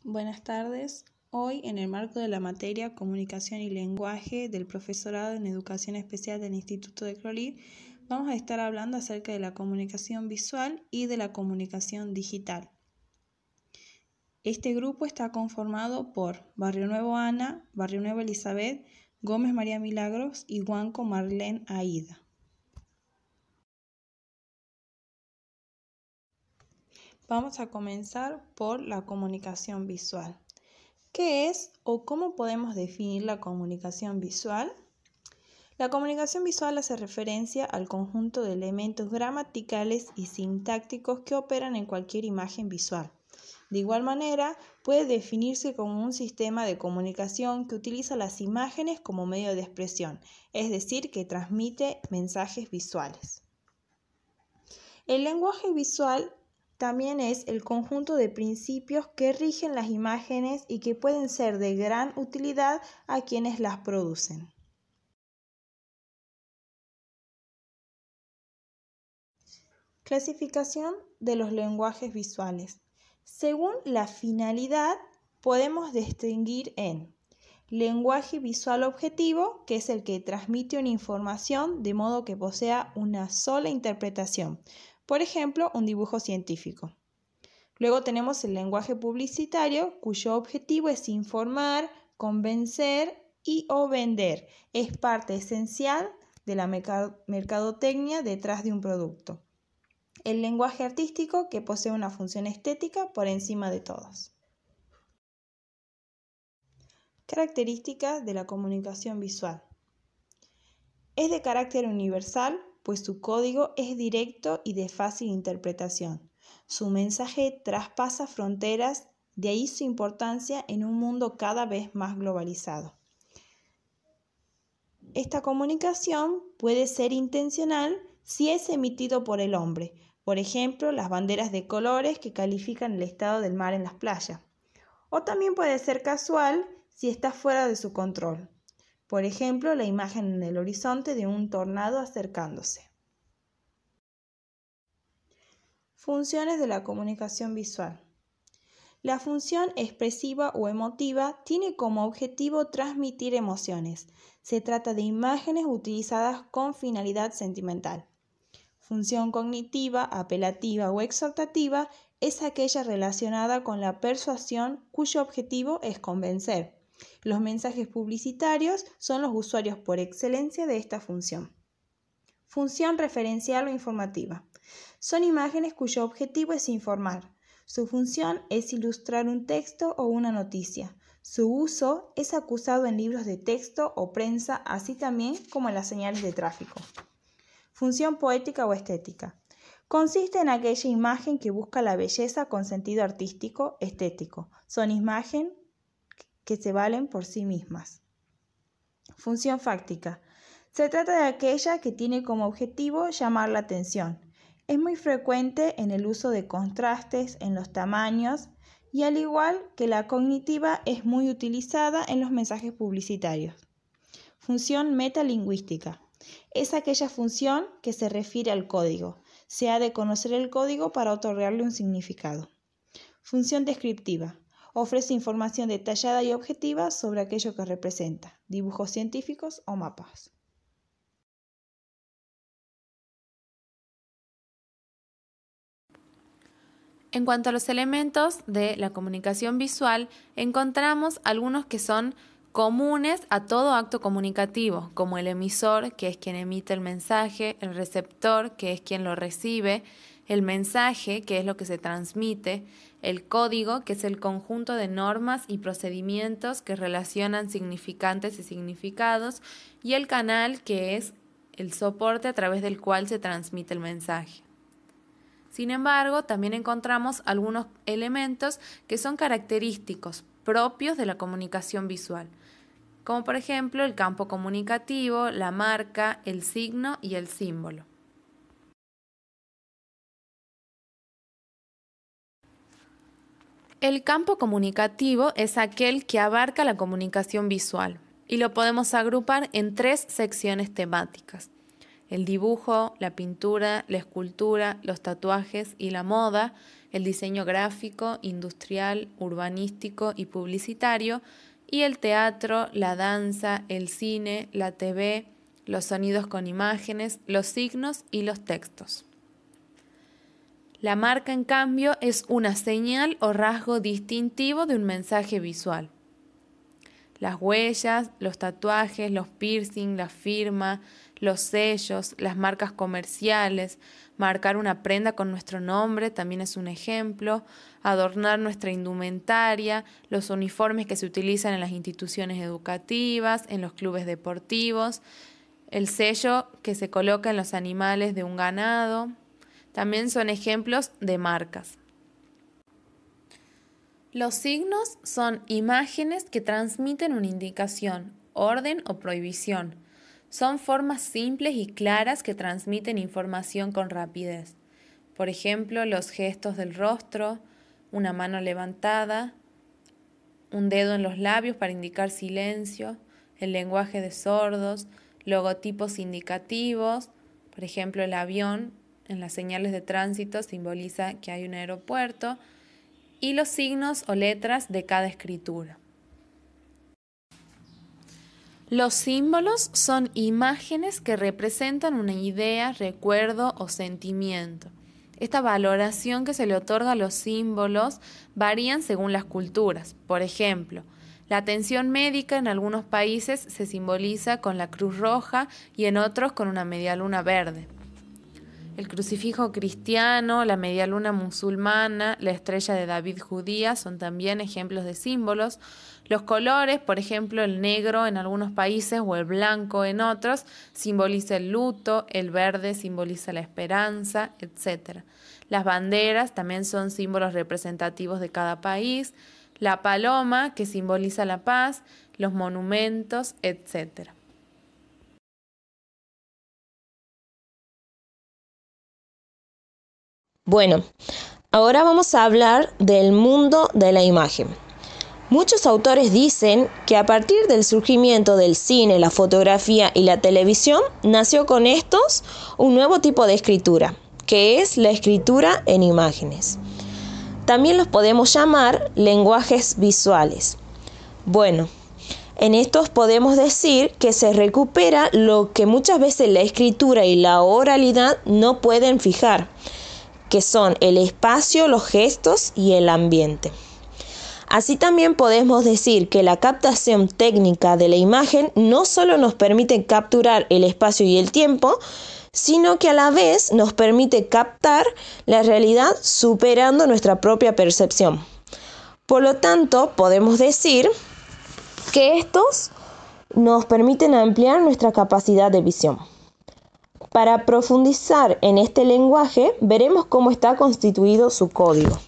Buenas tardes. Hoy, en el marco de la materia Comunicación y Lenguaje del Profesorado en Educación Especial del Instituto de Cloril, vamos a estar hablando acerca de la comunicación visual y de la comunicación digital. Este grupo está conformado por Barrio Nuevo Ana, Barrio Nuevo Elizabeth, Gómez María Milagros y Huanco Marlene Aida. Vamos a comenzar por la comunicación visual. ¿Qué es o cómo podemos definir la comunicación visual? La comunicación visual hace referencia al conjunto de elementos gramaticales y sintácticos que operan en cualquier imagen visual. De igual manera, puede definirse como un sistema de comunicación que utiliza las imágenes como medio de expresión, es decir, que transmite mensajes visuales. El lenguaje visual también es el conjunto de principios que rigen las imágenes y que pueden ser de gran utilidad a quienes las producen. Clasificación de los lenguajes visuales. Según la finalidad, podemos distinguir en lenguaje visual objetivo, que es el que transmite una información de modo que posea una sola interpretación. Por ejemplo, un dibujo científico. Luego tenemos el lenguaje publicitario, cuyo objetivo es informar, convencer y o vender. Es parte esencial de la mercadotecnia detrás de un producto. El lenguaje artístico, que posee una función estética por encima de todas. Características de la comunicación visual. Es de carácter universal, pues su código es directo y de fácil interpretación. Su mensaje traspasa fronteras, de ahí su importancia en un mundo cada vez más globalizado. Esta comunicación puede ser intencional si es emitido por el hombre, por ejemplo, las banderas de colores que califican el estado del mar en las playas. O también puede ser casual si está fuera de su control. Por ejemplo, la imagen en el horizonte de un tornado acercándose. Funciones de la comunicación visual. La función expresiva o emotiva tiene como objetivo transmitir emociones. Se trata de imágenes utilizadas con finalidad sentimental. Función cognitiva, apelativa o exhortativa es aquella relacionada con la persuasión cuyo objetivo es convencer. Los mensajes publicitarios son los usuarios por excelencia de esta función. Función referencial o informativa. Son imágenes cuyo objetivo es informar. Su función es ilustrar un texto o una noticia. Su uso es acusado en libros de texto o prensa, así también como en las señales de tráfico. Función poética o estética. Consiste en aquella imagen que busca la belleza con sentido artístico, estético. Son imágenes que se valen por sí mismas. Función fáctica. Se trata de aquella que tiene como objetivo llamar la atención. Es muy frecuente en el uso de contrastes, en los tamaños y al igual que la cognitiva es muy utilizada en los mensajes publicitarios. Función metalingüística. Es aquella función que se refiere al código. Se ha de conocer el código para otorgarle un significado. Función descriptiva. Ofrece información detallada y objetiva sobre aquello que representa, dibujos científicos o mapas. En cuanto a los elementos de la comunicación visual, encontramos algunos que son comunes a todo acto comunicativo, como el emisor, que es quien emite el mensaje, el receptor, que es quien lo recibe, el mensaje, que es lo que se transmite, el código, que es el conjunto de normas y procedimientos que relacionan significantes y significados, y el canal, que es el soporte a través del cual se transmite el mensaje. Sin embargo, también encontramos algunos elementos que son característicos propios de la comunicación visual, como por ejemplo el campo comunicativo, la marca, el signo y el símbolo. El campo comunicativo es aquel que abarca la comunicación visual y lo podemos agrupar en 3 secciones temáticas. el dibujo, la pintura, la escultura, los tatuajes y la moda, el diseño gráfico, industrial, urbanístico y publicitario, y el teatro, la danza, el cine, la TV, los sonidos con imágenes, los signos y los textos. La marca, en cambio, es una señal o rasgo distintivo de un mensaje visual. Las huellas, los tatuajes, los piercing, la firma, los sellos, las marcas comerciales, marcar una prenda con nuestro nombre también es un ejemplo, adornar nuestra indumentaria, los uniformes que se utilizan en las instituciones educativas, en los clubes deportivos, el sello que se coloca en los animales de un ganado, también son ejemplos de marcas. Los signos son imágenes que transmiten una indicación, orden o prohibición. Son formas simples y claras que transmiten información con rapidez. Por ejemplo, los gestos del rostro, una mano levantada, un dedo en los labios para indicar silencio, el lenguaje de sordos, logotipos indicativos, por ejemplo, el avión en las señales de tránsito simboliza que hay un aeropuerto, y los signos o letras de cada escritura. Los símbolos son imágenes que representan una idea, recuerdo o sentimiento. Esta valoración que se le otorga a los símbolos varían según las culturas. Por ejemplo, la atención médica en algunos países se simboliza con la cruz roja y en otros con una medialuna verde. El crucifijo cristiano, la medialuna musulmana, la estrella de David judía son también ejemplos de símbolos. Los colores, por ejemplo, el negro en algunos países o el blanco en otros, simboliza el luto, el verde simboliza la esperanza, etc. Las banderas también son símbolos representativos de cada país. La paloma, que simboliza la paz, los monumentos, etc. Bueno, ahora vamos a hablar del mundo de la imagen. Muchos autores dicen que a partir del surgimiento del cine, la fotografía y la televisión, nació con estos un nuevo tipo de escritura, que es la escritura en imágenes. También los podemos llamar lenguajes visuales. Bueno, en estos podemos decir que se recupera lo que muchas veces la escritura y la oralidad no pueden fijar, que son el espacio, los gestos y el ambiente. Así también podemos decir que la captación técnica de la imagen no solo nos permite capturar el espacio y el tiempo, sino que a la vez nos permite captar la realidad superando nuestra propia percepción. Por lo tanto, podemos decir que estos nos permiten ampliar nuestra capacidad de visión. Para profundizar en este lenguaje, veremos cómo está constituido su código.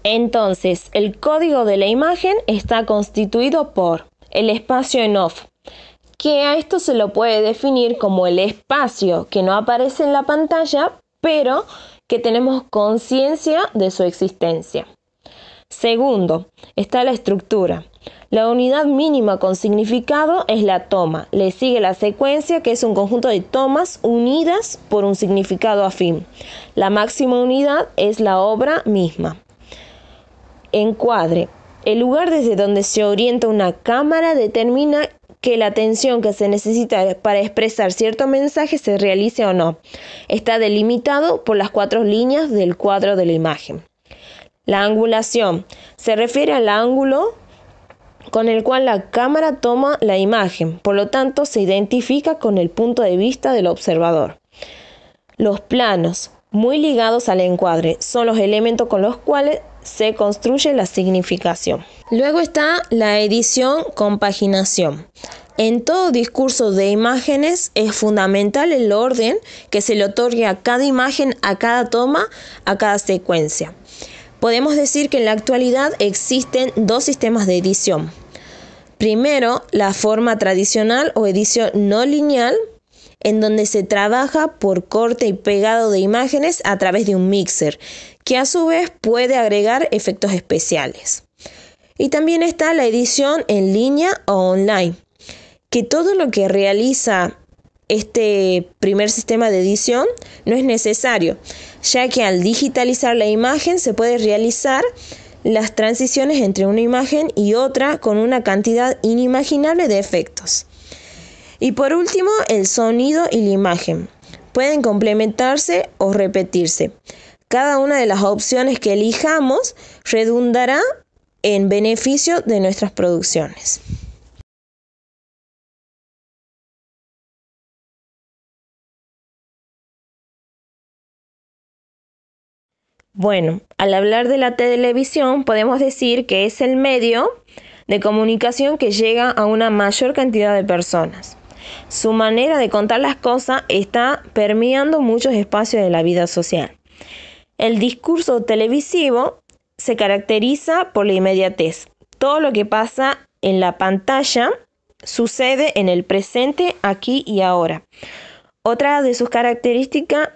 Entonces, el código de la imagen está constituido por el espacio en off, que a esto se lo puede definir como el espacio que no aparece en la pantalla, pero que tenemos conciencia de su existencia. Segundo, está la estructura. La unidad mínima con significado es la toma. Le sigue la secuencia, que es un conjunto de tomas unidas por un significado afín. La máxima unidad es la obra misma. Encuadre. El lugar desde donde se orienta una cámara determina que la atención que se necesita para expresar cierto mensaje se realice o no. Está delimitado por las 4 líneas del cuadro de la imagen. La angulación se refiere al ángulo con el cual la cámara toma la imagen, por lo tanto se identifica con el punto de vista del observador. Los planos, muy ligados al encuadre, son los elementos con los cuales se construye la significación. Luego está la edición, compaginación. En todo discurso de imágenes es fundamental el orden que se le otorgue a cada imagen, a cada toma, a cada secuencia. Podemos decir que en la actualidad existen 2 sistemas de edición. Primero, la forma tradicional o edición no lineal, en donde se trabaja por corte y pegado de imágenes a través de un mixer, que a su vez puede agregar efectos especiales. Y también está la edición en línea o online, que todo lo que realiza este primer sistema de edición no es necesario, ya que al digitalizar la imagen se puede realizar las transiciones entre una imagen y otra con una cantidad inimaginable de efectos. Y por último, el sonido y la imagen pueden complementarse o repetirse. Cada una de las opciones que elijamos redundará en beneficio de nuestras producciones. Bueno, al hablar de la televisión podemos decir que es el medio de comunicación que llega a una mayor cantidad de personas. Su manera de contar las cosas está permeando muchos espacios de la vida social. El discurso televisivo se caracteriza por la inmediatez. Todo lo que pasa en la pantalla sucede en el presente, aquí y ahora. Otra de sus características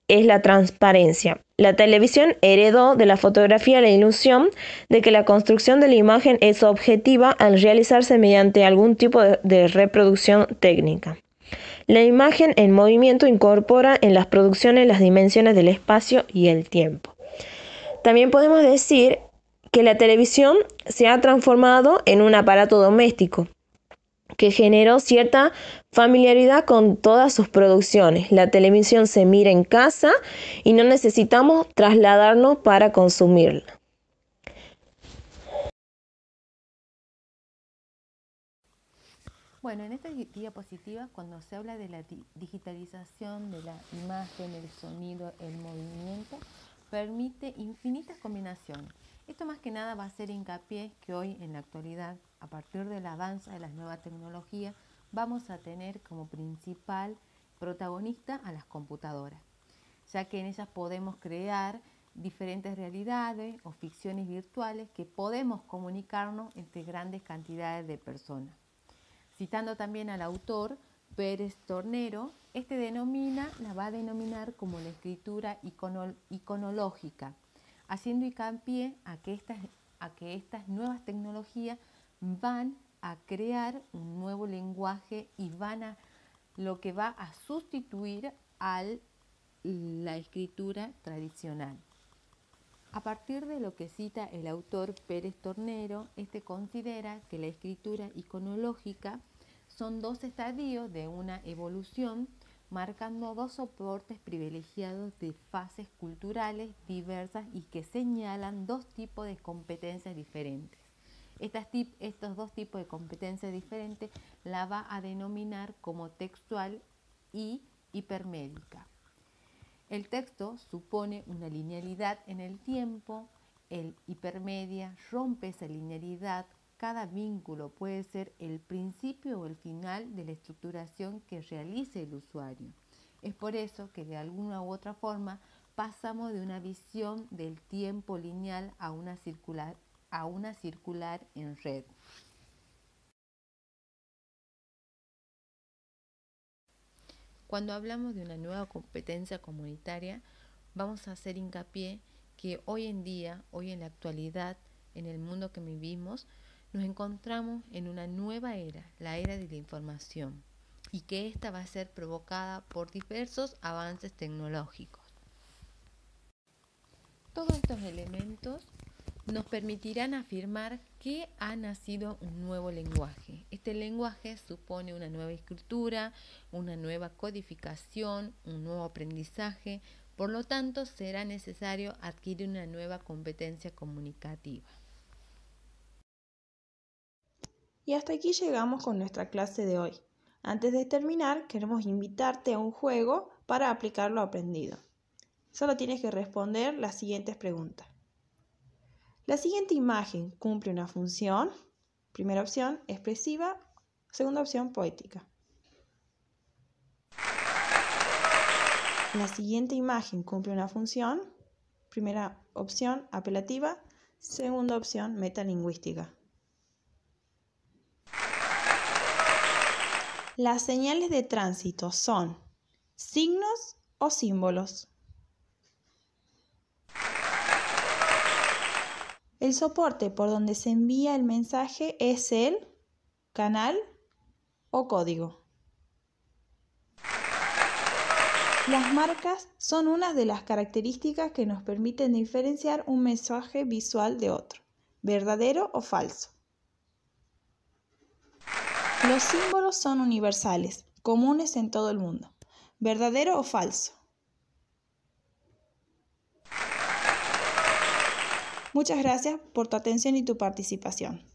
es la transparencia. La televisión heredó de la fotografía la ilusión de que la construcción de la imagen es objetiva al realizarse mediante algún tipo de reproducción técnica. La imagen en movimiento incorpora en las producciones las dimensiones del espacio y el tiempo. También podemos decir que la televisión se ha transformado en un aparato doméstico que generó cierta familiaridad con todas sus producciones. La televisión se mira en casa y no necesitamos trasladarnos para consumirla. Bueno, en esta diapositiva, cuando se habla de la digitalización de la imagen, el sonido, el movimiento, permite infinitas combinaciones. Esto más que nada va a hacer hincapié que hoy en la actualidad, a partir del avance de las nuevas tecnologías, vamos a tener como principal protagonista a las computadoras, ya que en ellas podemos crear diferentes realidades o ficciones virtuales que podemos comunicarnos entre grandes cantidades de personas. Citando también al autor Pérez Tornero, la va a denominar como la escritura iconológica, haciendo hincapié a que estas nuevas tecnologías van a crear un nuevo lenguaje y lo que va a sustituir a la escritura tradicional. A partir de lo que cita el autor Pérez Tornero, considera que la escritura iconológica son dos estadios de una evolución, marcando dos soportes privilegiados de fases culturales diversas y que señalan dos tipos de competencias diferentes. Estos dos tipos de competencias diferentes la va a denominar como textual y hipermédica. El texto supone una linealidad en el tiempo, el hipermedia rompe esa linealidad. Cada vínculo puede ser el principio o el final de la estructuración que realice el usuario. Es por eso que de alguna u otra forma pasamos de una visión del tiempo lineal a una circular en red. Cuando hablamos de una nueva competencia comunitaria, vamos a hacer hincapié que hoy en día, hoy en la actualidad, en el mundo que vivimos, nos encontramos en una nueva era, la era de la información, y que esta va a ser provocada por diversos avances tecnológicos. Todos estos elementos nos permitirán afirmar que ha nacido un nuevo lenguaje. Este lenguaje supone una nueva escritura, una nueva codificación, un nuevo aprendizaje, por lo tanto será necesario adquirir una nueva competencia comunicativa. Y hasta aquí llegamos con nuestra clase de hoy. Antes de terminar, queremos invitarte a un juego para aplicar lo aprendido. Solo tienes que responder las siguientes preguntas. La siguiente imagen cumple una función. Primera opción, expresiva. Segunda opción, poética. La siguiente imagen cumple una función. Primera opción, apelativa. Segunda opción, metalingüística. Las señales de tránsito son signos o símbolos. El soporte por donde se envía el mensaje es el canal o código. Las marcas son una de las características que nos permiten diferenciar un mensaje visual de otro, verdadero o falso. Los símbolos son universales, comunes en todo el mundo, verdadero o falso. Muchas gracias por tu atención y tu participación.